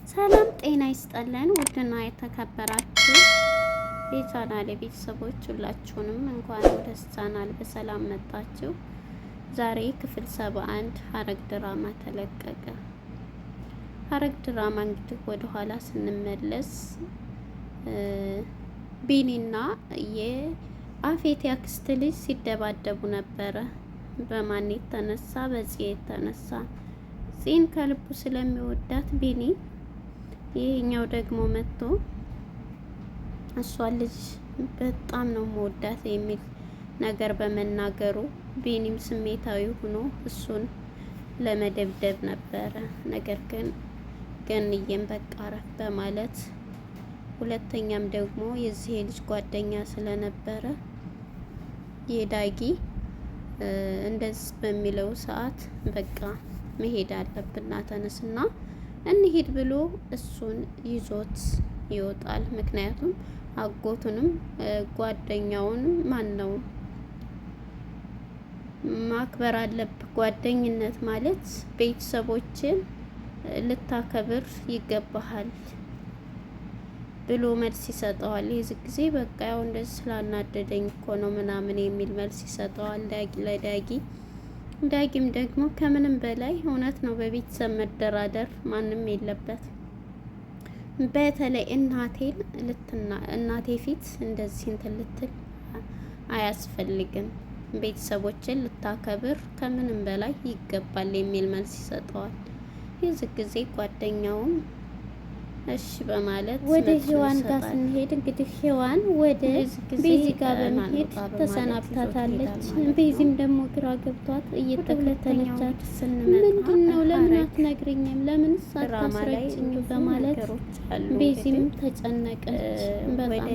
ሰላም ጤና ይስጠልን። ውድና የተከበራችሁ የቻናሌ ቤተሰቦች ሁላችሁንም እንኳን ወደ ቻናል በሰላም መጣችሁ። ዛሬ ክፍል 71 ሐረግ ድራማ ተለቀቀ። ሐረግ ድራማ እንግዲህ ወደ ኋላ ስንመለስ ቢኒና የአፌት ያክስት ልጅ ሲደባደቡ ነበረ። በማን የተነሳ? በጽ የተነሳ። ጽን ከልቡ ስለሚወዳት ቢኒ ይሄኛው ደግሞ መጥቶ እሷን ልጅ በጣም ነው መወዳት የሚል ነገር በመናገሩ ቢኒም ስሜታዊ ሆኖ እሱን ለመደብደብ ነበረ። ነገር ግን ገንዬም በቃ አረፍ በማለት ሁለተኛም ደግሞ የዚህ ልጅ ጓደኛ ስለነበረ የዳጊ እንደዚህ በሚለው ሰዓት በቃ መሄድ አለብና ተነስና እንሂድ ብሎ እሱን ይዞት ይወጣል። ምክንያቱም አጎቱንም ጓደኛውንም ማን ነው ማክበር አለብህ። ጓደኝነት ማለት ቤተሰቦችን ልታከብር ይገባሃል ብሎ መልስ ይሰጠዋል። የዚህ ጊዜ በቃ ያው እንደዚህ ስላናደደኝ እኮ ነው ምናምን የሚል መልስ ይሰጠዋል ለዳጊ። ዳጊም ደግሞ ከምንም በላይ እውነት ነው፣ በቤተሰብ መደራደር ማንም የለበት። በተለይ እናቴ ፊት እንደዚህ እንትን ልትል አያስፈልግም፣ ቤተሰቦችን ልታከብር ከምንም በላይ ይገባል የሚል መልስ ይሰጠዋል። የዚህ ጊዜ ጓደኛውም እሺ በማለት ወደ ሄዋን ጋር ስንሄድ እንግዲህ ሄዋን ወደ ቤዚ ጋር በመሄድ ተሰናብታታለች። ቤዚም ደግሞ ግራ ገብቷት እየተከተለቻት ምንድነው ለምን አትነግሪኝም? ለምን ሳታስረጅኝ? በማለት ቤዚም ተጨነቀች በጣም።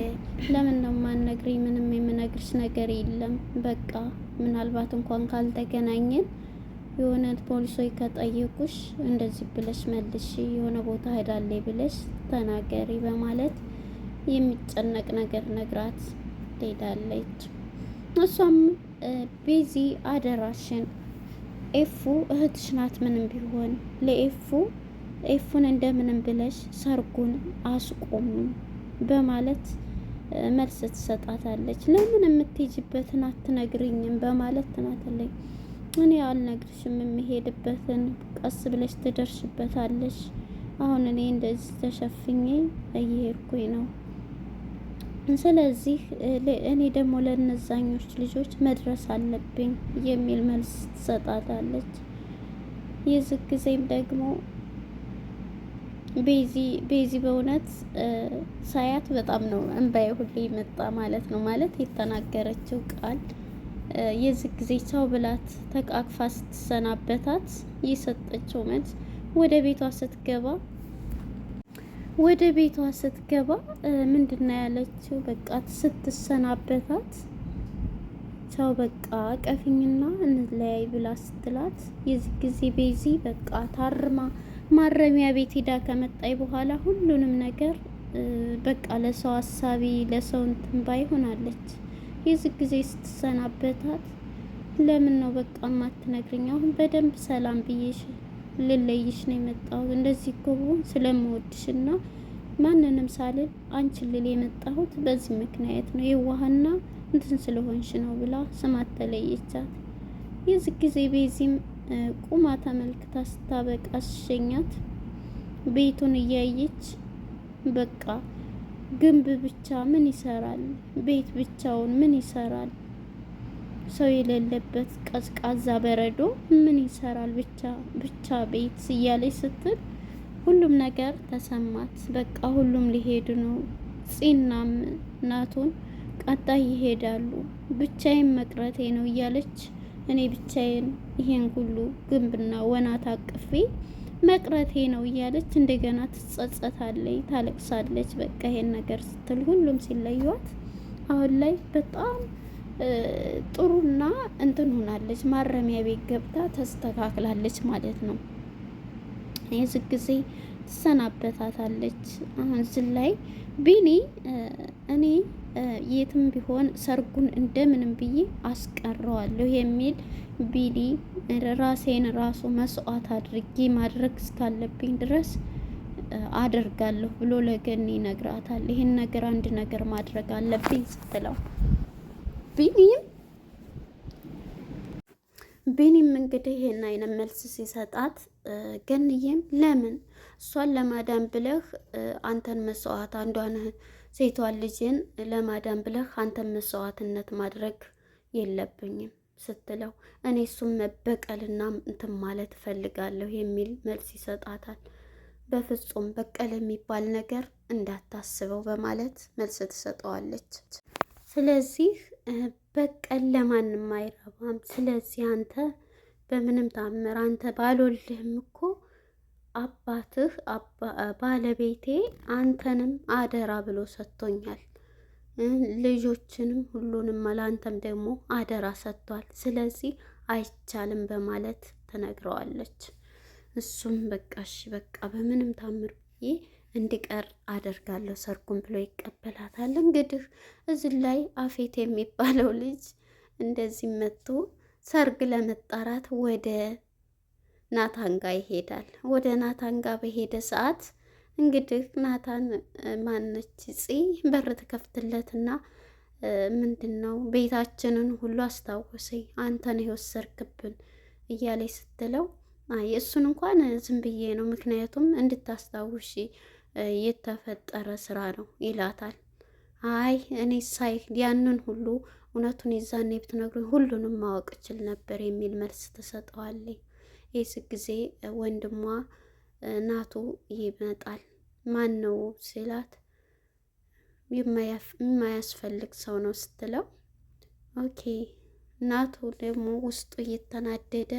ለምን ነው የማትነግሪኝ? ምንም የምነግርሽ ነገር የለም። በቃ ምናልባት እንኳን ካልተገናኘን የሆነ ፖሊሶች ከጠየቁሽ እንደዚህ ብለሽ መልሽ፣ የሆነ ቦታ ሄዳለች ብለሽ ተናገሪ በማለት የሚጨነቅ ነገር ነግራት ትሄዳለች። እሷም ቤዚ አደራሽን ኤፉ እህትሽ ናት፣ ምንም ቢሆን ኤፉን እንደምንም ብለሽ ሰርጉን አስቆሙ በማለት መልስ ትሰጣታለች። ለምን የምትሄጂበትን አትነግሪኝም? በማለት ትናትለኝ። እኔ አልነግርሽም፣ የምሄድበትን ቀስ ብለሽ ትደርሽበታለሽ። አሁን እኔ እንደዚህ ተሸፍኜ እየሄድኩኝ ነው። ስለዚህ እኔ ደግሞ ለነዛኞች ልጆች መድረስ አለብኝ የሚል መልስ ትሰጣታለች። የዚህ ጊዜም ደግሞ ቤዚ በእውነት ሳያት በጣም ነው እንባዬ ሁሌ መጣ ማለት ነው። ማለት የተናገረችው ቃል የዚህ ጊዜ ቻው ብላት ተቃቅፋ ስትሰናበታት የሰጠችው መልስ ወደ ቤቷ ስትገባ ምንድነው ያለችው? በቃ ስትሰናበታት ቻው በቃ ቀፊኝና እንለያይ ብላ ስትላት የዚህ ጊዜ ቤዚ በቃ ታርማ ማረሚያ ቤት ሄዳ ከመጣይ በኋላ ሁሉንም ነገር በቃ ለሰው አሳቢ ለሰው እንትን ባይ ሆናለች። የዚህ ጊዜ ስትሰናበታት ለምን ነው በቃ ማትነግሪኝ? አሁን በደንብ ሰላም ብዬሽ ልለይሽ ነው የመጣሁት። እንደዚህ እኮ ስለምወድሽና ማንንም ሳልል አንቺን ልል የመጣሁት በዚህ ምክንያት ነው፣ የዋህና እንትን ስለሆንሽ ነው ብላ ስማት ተለየቻት። የዚህ ጊዜ ቤዚም ቁማ ተመልክታ ስታበቃ ሸኛት። ቤቱን እያየች በቃ ግንብ ብቻ ምን ይሰራል? ቤት ብቻውን ምን ይሰራል? ሰው የሌለበት ቀዝቃዛ በረዶ ምን ይሰራል? ብቻ ቤት እያለች ስትል ሁሉም ነገር ተሰማት። በቃ ሁሉም ሊሄዱ ነው። ጺናም ናቱን ቀጣይ ይሄዳሉ። ብቻዬን መቅረቴ ነው እያለች እኔ ብቻዬን ይሄን ሁሉ ግንብና ወና ታቅፌ መቅረቴ ነው እያለች እንደገና ትጸጸታለች፣ ታለቅሳለች። በቃ ይሄን ነገር ስትል ሁሉም ሲለዩት አሁን ላይ በጣም ጥሩና እንትን ሆናለች። ማረሚያ ቤት ገብታ ተስተካክላለች ማለት ነው። የዚህ ጊዜ ትሰናበታታለች። አሁን እዚህ ላይ ቢኒ እኔ የትም ቢሆን ሰርጉን እንደምንም ብዬ አስቀረዋለሁ የሚል ቢኒ ራሴን ራሱ መስዋዕት አድርጌ ማድረግ እስካለብኝ ድረስ አደርጋለሁ ብሎ ለገኒ ይነግራታል። ይህን ነገር አንድ ነገር ማድረግ አለብኝ ስትለው ቢኒም እንግዲህ ይሄን አይነት መልስ ሲሰጣት ገንዬም ለምን እሷን ለማዳን ብለህ አንተን መስዋዕት አንዷን ሴቷን ልጅን ለማዳን ብለህ አንተን መስዋዕትነት ማድረግ የለብኝም ስትለው እኔ እሱም መበቀልና እንትን ማለት እፈልጋለሁ የሚል መልስ ይሰጣታል። በፍጹም በቀል የሚባል ነገር እንዳታስበው በማለት መልስ ትሰጠዋለች። ስለዚህ በቀል ለማንም አይረባም። ስለዚህ አንተ በምንም ታምር አንተ ባልወልህም እኮ አባትህ ባለቤቴ አንተንም አደራ ብሎ ሰጥቶኛል። ልጆችንም ሁሉንም ለአንተም ደግሞ አደራ ሰጥቷል። ስለዚህ አይቻልም በማለት ትነግረዋለች። እሱም በቃ እሺ በቃ በምንም ታምር ብዬ እንዲቀር አደርጋለሁ ሰርጉን ብሎ ይቀበላታል። እንግዲህ እዚህ ላይ አፌት የሚባለው ልጅ እንደዚህ መጥቶ ሰርግ ለመጣራት ወደ ናታን ጋር ይሄዳል። ወደ ናታን ጋር በሄደ ሰዓት እንግዲህ ናታን ማነች በር ትከፍትለትና ምንድን ነው ቤታችንን ሁሉ አስታወሰኝ አንተን የወሰድክብን እያለች ስትለው አይ እሱን እንኳን ዝም ብዬ ነው ምክንያቱም እንድታስታውሺ የተፈጠረ ስራ ነው ይላታል። አይ እኔ ሳይ ያንን ሁሉ እውነቱን የዛኔ ብትነግሩኝ ሁሉንም ማወቅ እችል ነበር የሚል መልስ ትሰጠዋለች። ይህ ጊዜ ወንድሟ ናቱ ይመጣል። ማን ነው ሲላት የማያስፈልግ ሰው ነው ስትለው ኦኬ ናቱ ደግሞ ውስጡ እየተናደደ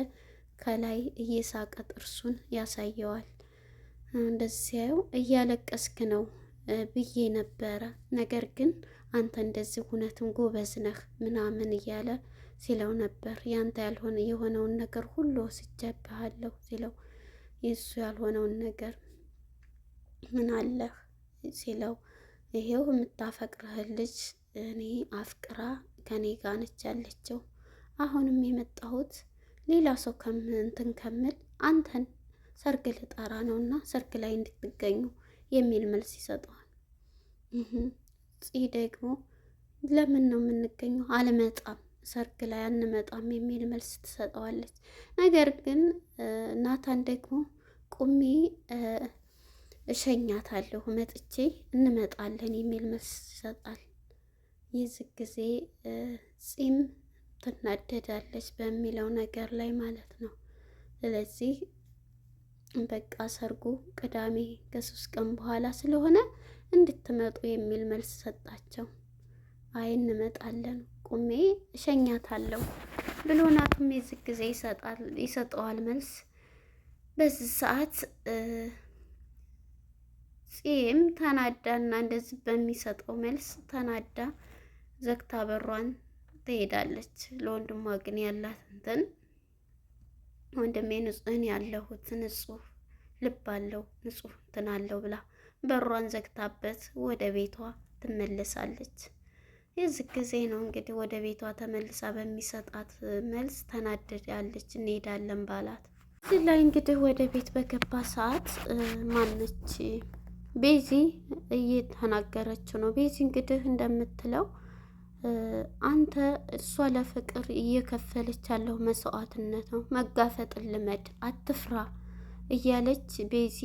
ከላይ እየሳቀ ጥርሱን ያሳየዋል። እንደዚህ ሲያየው እያለቀስክ ነው ብዬ ነበረ፣ ነገር ግን አንተ እንደዚህ እውነትም ጎበዝ ነህ ምናምን እያለ ሲለው ነበር። ያንተ ያልሆነ የሆነውን ነገር ሁሉ ወስጄብሃለሁ ሲለው የሱ ያልሆነውን ነገር ምን አለህ ሲለው ይሄው የምታፈቅርህ ልጅ እኔ አፍቅራ ከኔ ጋር ነች ያለችው። አሁንም የመጣሁት ሌላ ሰው እንትን ከምል አንተን ሰርግ ልጠራ ነውና ሰርግ ላይ እንድትገኙ የሚል መልስ ይሰጠዋል። ደግሞ ለምን ነው የምንገኘው? አልመጣም፣ ሰርግ ላይ አንመጣም የሚል መልስ ትሰጠዋለች። ነገር ግን ናታን ደግሞ ቁሜ እሸኛታለሁ መጥቼ እንመጣለን የሚል መልስ ይሰጣል። የዚህ ጊዜ ጺም ትናደዳለች በሚለው ነገር ላይ ማለት ነው። ስለዚህ በቃ ሰርጉ ቅዳሜ ከ3 ቀን በኋላ ስለሆነ እንድትመጡ የሚል መልስ ሰጣቸው። አይ እንመጣለን ቁሜ እሸኛታለሁ ብሎ ናቱም የዚህ ጊዜ ይሰጠዋል መልስ። በዚህ ሰዓት ጺም ተናዳና እንደዚህ በሚሰጠው መልስ ተናዳ ዘግታ በሯን ትሄዳለች። ለወንድሟ ግን ያላት እንትን ወንድሜ ንጹህን ያለሁት ንጹህ ልብ አለው ንጹህ እንትን አለው ብላ በሯን ዘግታበት ወደ ቤቷ ትመለሳለች። የዚህ ጊዜ ነው እንግዲህ ወደ ቤቷ ተመልሳ በሚሰጣት መልስ ተናደዳለች። እንሄዳለን ባላት እዚህ ላይ እንግዲህ ወደ ቤት በገባ ሰዓት ማነች ቤዚ እየተናገረችው ነው። ቤዚ እንግዲህ እንደምትለው አንተ እሷ ለፍቅር እየከፈለች ያለው መስዋዕትነት ነው፣ መጋፈጥን ልመድ፣ አትፍራ እያለች ቤዚ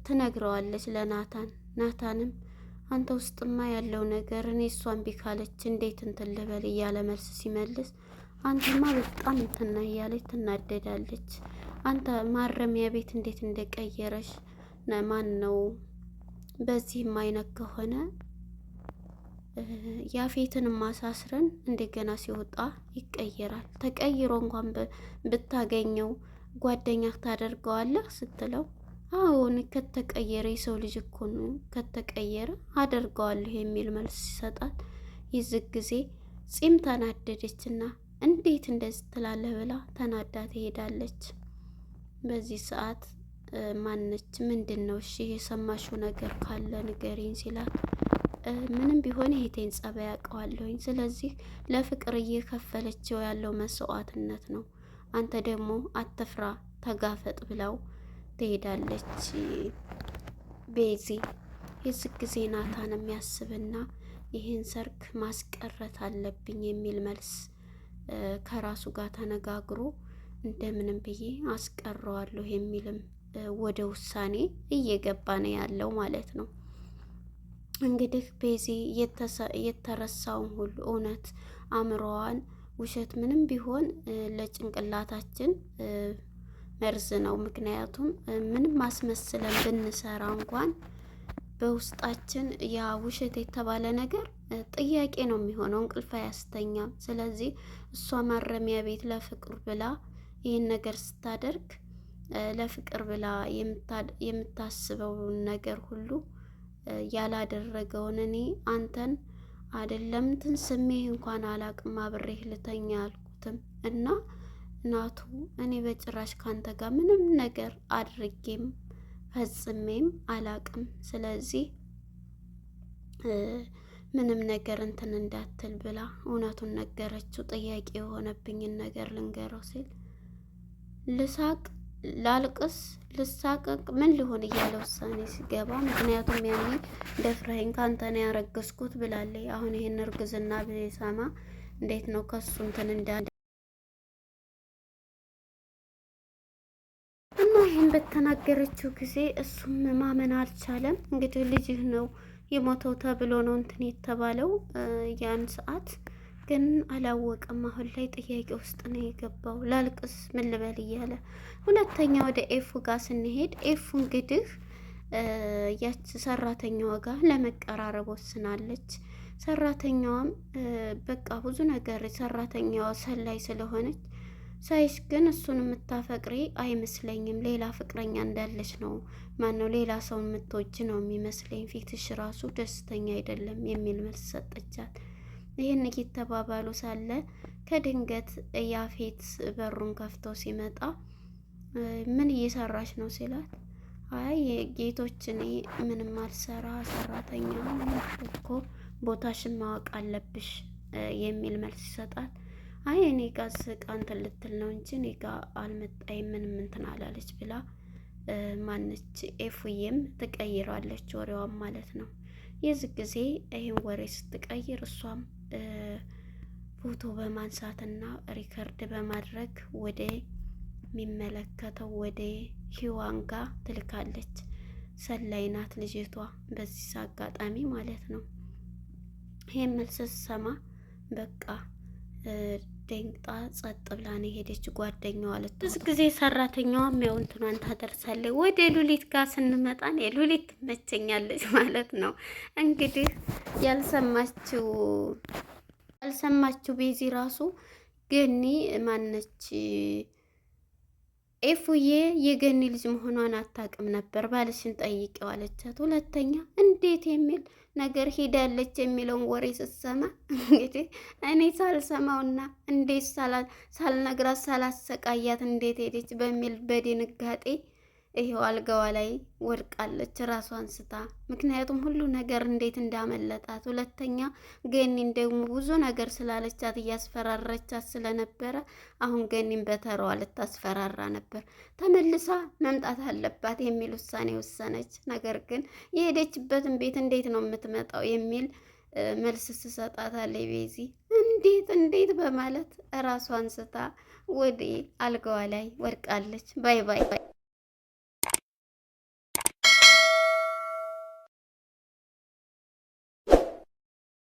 ትነግረዋለች ለናታን። ናታንም አንተ ውስጥማ ያለው ነገር እኔ እሷን ቢካለች እንዴት እንትን ልበል እያለ መልስ ሲመልስ አንተማ በጣም እንትና እያለች ትናደዳለች። አንተ ማረሚያ ቤት እንዴት እንደቀየረሽ ማን ነው? በዚህም አይነት ከሆነ ያፌትን ማሳስረን እንደገና ሲወጣ ይቀየራል። ተቀይሮ እንኳን ብታገኘው ጓደኛህ ታደርገዋለህ ስትለው አሁን ከተቀየረ የሰው ልጅ እኮ ነው ከተቀየረ አደርገዋለሁ የሚል መልስ ይሰጣል። ይዝግ ጊዜ ጺም ተናደደችና እንዴት እንደዚህ ትላለህ ብላ ተናዳ ትሄዳለች። በዚህ ሰዓት ማነች ምንድን ነው እሺ የሰማሽው ነገር ካለ ንገሪኝ ሲላት ምንም ቢሆን የሄቴን ጸባይ ያውቀዋለሁኝ። ስለዚህ ለፍቅር እየከፈለችው ያለው መስዋዕትነት ነው። አንተ ደግሞ አትፍራ ተጋፈጥ ብለው ትሄዳለች ቤዚ። የዚህ ጊዜ ናታን የሚያስብና ይህን ሰርግ ማስቀረት አለብኝ የሚል መልስ ከራሱ ጋር ተነጋግሮ እንደምንም ብዬ አስቀረዋለሁ የሚልም ወደ ውሳኔ እየገባ ነው ያለው ማለት ነው። እንግዲህ ቤዚ የተረሳውን ሁሉ እውነት አእምሮዋን ውሸት ምንም ቢሆን ለጭንቅላታችን መርዝ ነው። ምክንያቱም ምንም ማስመስለን ብንሰራ እንኳን በውስጣችን ያ ውሸት የተባለ ነገር ጥያቄ ነው የሚሆነው፣ እንቅልፍ አያስተኛም። ስለዚህ እሷ ማረሚያ ቤት ለፍቅር ብላ ይህን ነገር ስታደርግ ለፍቅር ብላ የምታስበውን ነገር ሁሉ ያላደረገውን እኔ አንተን አይደለም እንትን ስሜህ እንኳን አላቅም አብሬህ ልተኛ አልኩትም እና ናቱ እኔ በጭራሽ ካንተ ጋር ምንም ነገር አድርጌም ፈጽሜም አላቅም። ስለዚህ ምንም ነገር እንትን እንዳትል ብላ እውነቱን ነገረችው። ጥያቄ የሆነብኝን ነገር ልንገረው ሲል ልሳቅ ላልቅስ ልሳቀቅ ምን ሊሆን እያለ ውሳኔ ሲገባ፣ ምክንያቱም ያኔ ደፍረኸኝ ካንተ ነው ያረገዝኩት ብላለች። አሁን ይሄን እርግዝና ብሰማ እንዴት ነው ከሱ እንትን እንዳለ እና ይሄን በተናገረችው ጊዜ እሱም ማመን አልቻለም። እንግዲህ ልጅህ ነው የሞተው ተብሎ ነው እንትን የተባለው ያን ሰዓት ግን አላወቀም። አሁን ላይ ጥያቄ ውስጥ ነው የገባው። ላልቅስ ምን ልበል እያለ ሁለተኛ ወደ ኤፉ ጋር ስንሄድ ኤፉ እንግዲህ ያች ሰራተኛዋ ጋር ለመቀራረብ ወስናለች። ሰራተኛዋም በቃ ብዙ ነገር ሰራተኛዋ ሰላይ ስለሆነች ሳይሽ ግን እሱን የምታፈቅሪ አይመስለኝም፣ ሌላ ፍቅረኛ እንዳለች ነው ማነው ሌላ ሰው የምትወጅ ነው የሚመስለኝ፣ ፊትሽ ራሱ ደስተኛ አይደለም የሚል መልስ ሰጠቻት። ይህን እየተባባሉ ሳለ ከድንገት ያፌት በሩን ከፍቶ ሲመጣ ምን እየሰራች ነው ሲላት፣ አይ ጌቶች እኔ ምንም አልሰራ ሰራተኛ እኮ ቦታሽን ማወቅ አለብሽ የሚል መልስ ይሰጣል። አይ እኔ ጋ ስቃ እንትን ልትል ነው እንጂ እኔ ጋ አልመጣይ ምንም እንትን አላለች ብላ ማነች ኤፉዬም ትቀይራለች ወሬዋም ማለት ነው። የዚህ ጊዜ ይህን ወሬ ስትቀይር እሷም ፎቶ በማንሳትና ሪከርድ በማድረግ ወደ የሚመለከተው ወደ ሂዋን ጋር ትልካለች። ሰላይ ናት ልጅቷ በዚህ አጋጣሚ ማለት ነው። ይሄን መልስ ስትሰማ በቃ ደንግጣ ጸጥ ብላ ነው የሄደች። ጓደኛዋ አለች ብዙ ጊዜ ሰራተኛዋም ያው እንትኗን ታደርሳለች። ወደ ሉሊት ጋር ስንመጣን የሉሊት ትመቸኛለች ማለት ነው። እንግዲህ ያልሰማችው ቤዚ ራሱ ገኒ ማነች ኤፉዬ የገኒ ልጅ መሆኗን አታውቅም ነበር። ባልሽን ጠይቂው አለቻት። ሁለተኛ እንዴት የሚል ነገር ሄዳለች የሚለውን ወሬ ስትሰማ እንግዲህ እኔ ሳልሰማውና እንዴት ሳልነግራት ሳላሰቃያት እንዴት ሄደች በሚል በድንጋጤ ይሄው አልጋዋ ላይ ወድቃለች ራሷን ስታ። ምክንያቱም ሁሉ ነገር እንዴት እንዳመለጣት። ሁለተኛ ገኒን ደግሞ ብዙ ነገር ስላለቻት እያስፈራረቻት ስለነበረ አሁን ገኒን በተራዋ ልታስፈራራ ነበር። ተመልሳ መምጣት አለባት የሚል ውሳኔ ወሰነች። ነገር ግን የሄደችበትን ቤት እንዴት ነው የምትመጣው የሚል መልስ ትሰጣታለች ቤዚ። እንዴት በማለት ራሷን ስታ ወደ አልጋዋ ላይ ወድቃለች። ባይ ባይ።